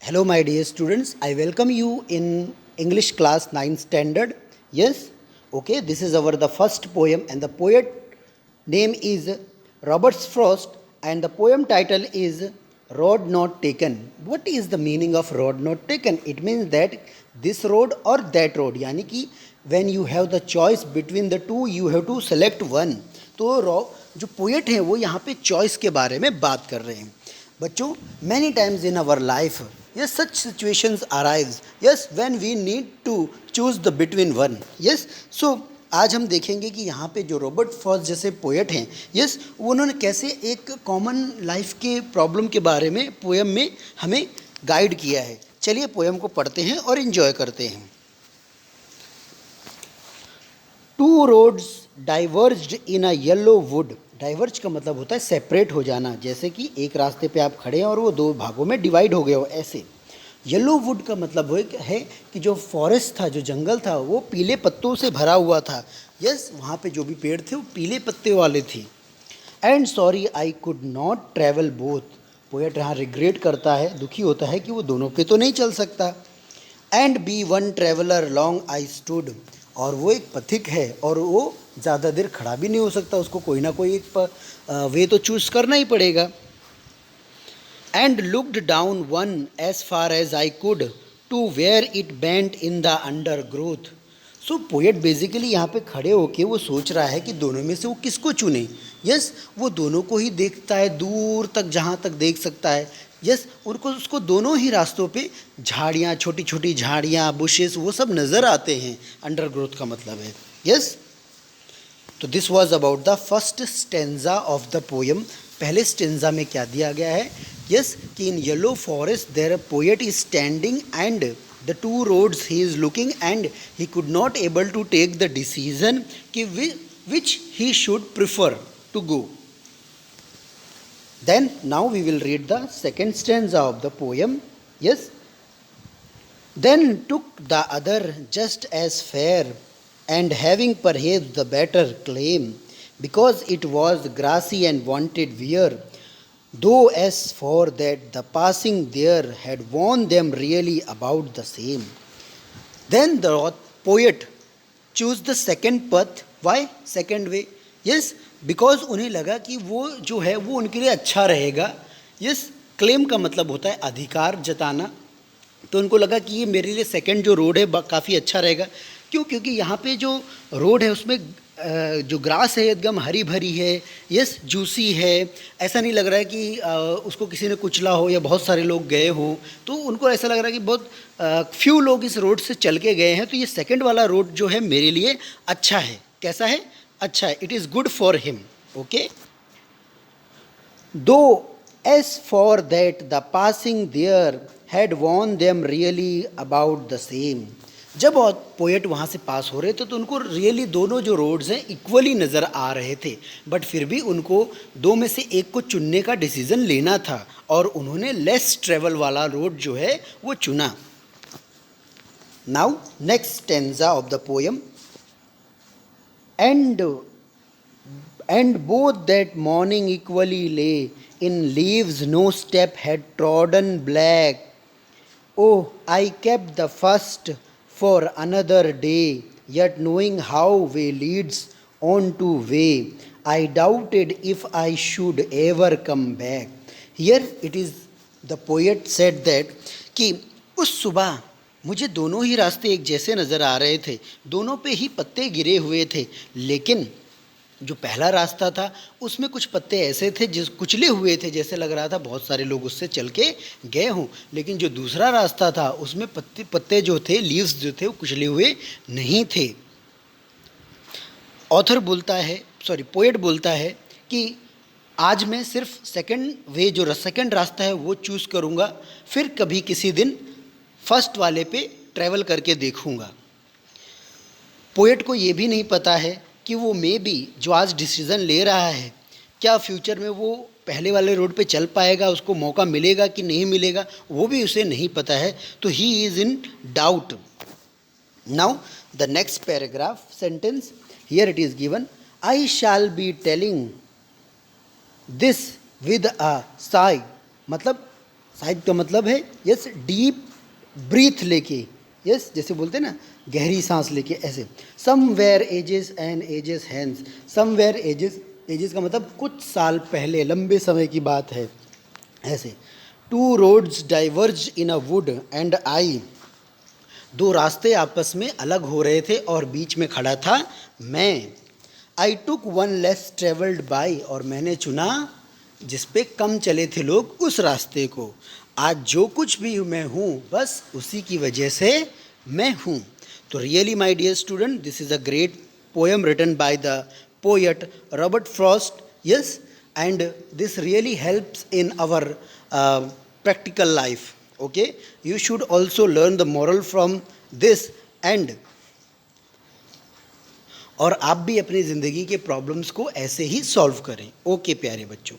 Hello, my dear students. I welcome you in English class 9th standard. Yes, okay. This is our the first poem, and the poet name is Robert Frost, and the poem title is Road Not Taken. What is the meaning of road not taken? It means that this road or that road. यानी कि when you have the choice between the two, you have to select one. तो जो poet हैं वो यहाँ पे choice के बारे में बात कर रहे हैं. बच्चों, many times in our life, yes, such situations arise, yes, when we need to choose the between one, yes. So आज हम देखेंगे कि यहाँ पे जो रॉबर्ट फ्रॉस्ट जैसे पोएट हैं, यस, उन्होंने कैसे एक कॉमन लाइफ के प्रॉब्लम के बारे में पोएम में हमें गाइड किया है. चलिए पोएम को पढ़ते हैं और इन्जॉय करते हैं. Two roads डाइवर्ज्ड in a yellow would. Diverge का मतलब होता है सेपरेट हो जाना, जैसे कि एक रास्ते पे आप खड़े हैं और वो दो भागों में डिवाइड हो गए हो, ऐसे. येलो वुड का मतलब है कि जो फॉरेस्ट था, जो जंगल था, वो पीले पत्तों से भरा हुआ था. यस, वहाँ पे जो भी पेड़ थे वो पीले पत्ते वाले थे. And sorry I could not travel both. Poet यहाँ रिग्रेट करता है, दुखी होता है कि वो दोनों पे तो नहीं चल सकता. And be one traveller long I stood. और वो एक पथिक है और वो ज़्यादा देर खड़ा भी नहीं हो सकता, उसको कोई ना कोई एक वे तो चूज़ करना ही पड़ेगा. And looked down one as far as I could to where it bent in the undergrowth. So poet basically यहाँ पे खड़े होके वो सोच रहा है कि दोनों में से वो किसको चुने. यस, वो दोनों को ही देखता है, दूर तक जहाँ तक देख सकता है. यस, उसको दोनों ही रास्तों पे झाड़ियाँ, छोटी छोटी झाड़ियाँ, बुशेस, वो सब नज़र आते हैं. अंडर ग्रोथ का मतलब है. यस, तो this was about the first stanza of the poem. पहले स्टेंजा में क्या दिया गया है? यस, कि in yellow forest there poet is standing and the two roads he is looking and he could not able to take the decision कि which he should prefer to go. Then now we will read the second stanza of the poem. Yes. Then took the other just as fair, and having perhaps the better claim, because it was grassy and wanted wear, though as for that the passing there had warned them really about the same. Then the poet choose the second path. Why second way? Yes, because उन्हें लगा कि वो जो है वो उनके लिए अच्छा रहेगा. यस, क्लेम का मतलब होता है अधिकार जताना. तो उनको लगा कि ये मेरे लिए सेकंड जो रोड है काफ़ी अच्छा रहेगा. क्यों? क्योंकि यहाँ पे जो रोड है उसमें जो ग्रास है एकदम हरी भरी है. यस, जूसी है. ऐसा नहीं लग रहा है कि उसको किसी ने कुचला हो या बहुत सारे लोग गए हों. तो उनको ऐसा लग रहा है कि बहुत फ्यू लोग इस रोड से चल के गए हैं, तो ये सेकंड वाला रोड जो है मेरे लिए अच्छा है. कैसा है? अच्छा है. It is good for him. Okay. Though as for that the passing there had warned them really about the same. जब पोएट वहाँ से पास हो रहे थे तो उनको रियली दोनों जो रोड्स हैं इक्वली नज़र आ रहे थे, बट फिर भी उनको दो में से एक को चुनने का डिसीज़न लेना था और उन्होंने लेस ट्रेवल वाला रोड जो है वो चुना. Now next stanza of the poem. And both that morning equally lay in leaves no step had trodden black. Oh, I kept the first for another day, yet knowing how way leads on to way, I doubted if I should ever come back. Here it is, the poet said that कि उस सुबह मुझे दोनों ही रास्ते एक जैसे नज़र आ रहे थे, दोनों पे ही पत्ते गिरे हुए थे, लेकिन जो पहला रास्ता था उसमें कुछ पत्ते ऐसे थे जिस कुचले हुए थे, जैसे लग रहा था बहुत सारे लोग उससे चल के गए हों. लेकिन जो दूसरा रास्ता था उसमें पत्ते जो थे, लीव्स जो थे, वो कुचले हुए नहीं थे. ऑथर बोलता है, सॉरी पोएट बोलता है कि आज मैं सिर्फ सेकंड वे, जो सेकंड रास्ता है वो चूज़ करूँगा, फिर कभी किसी दिन फर्स्ट वाले पे ट्रैवल करके देखूंगा. पोएट को ये भी नहीं पता है कि वो मे बी जो आज डिसीज़न ले रहा है, क्या फ्यूचर में वो पहले वाले रोड पे चल पाएगा, उसको मौका मिलेगा कि नहीं मिलेगा, वो भी उसे नहीं पता है. तो he is in doubt. Now the next paragraph sentence, here it is given. I shall be telling this with a sigh. मतलब साहित्य का मतलब है यस डीप ब्रीथ लेके, यस जैसे बोलते हैं ना गहरी सांस लेके, ऐसे। Somewhere ages and ages hence, somewhere ages, ages का मतलब कुछ साल पहले, लंबे समय की बात है, ऐसे। Two roads diverged in a wood and I, दो रास्ते आपस में अलग हो रहे थे और बीच में खड़ा था मैं। I took one less travelled by, और मैंने चुना जिस पे कम चले थे लोग उस रास्ते को। आज जो कुछ भी मैं हूँ बस उसी की वजह से मैं हूँ। तो really my dear student, this is a great poem written by the poet Robert Frost, yes, and this really helps in our practical life. Okay, you should also learn the moral from this, and और आप भी अपनी ज़िंदगी के problems को ऐसे ही solve करें। Okay प्यारे बच्चों।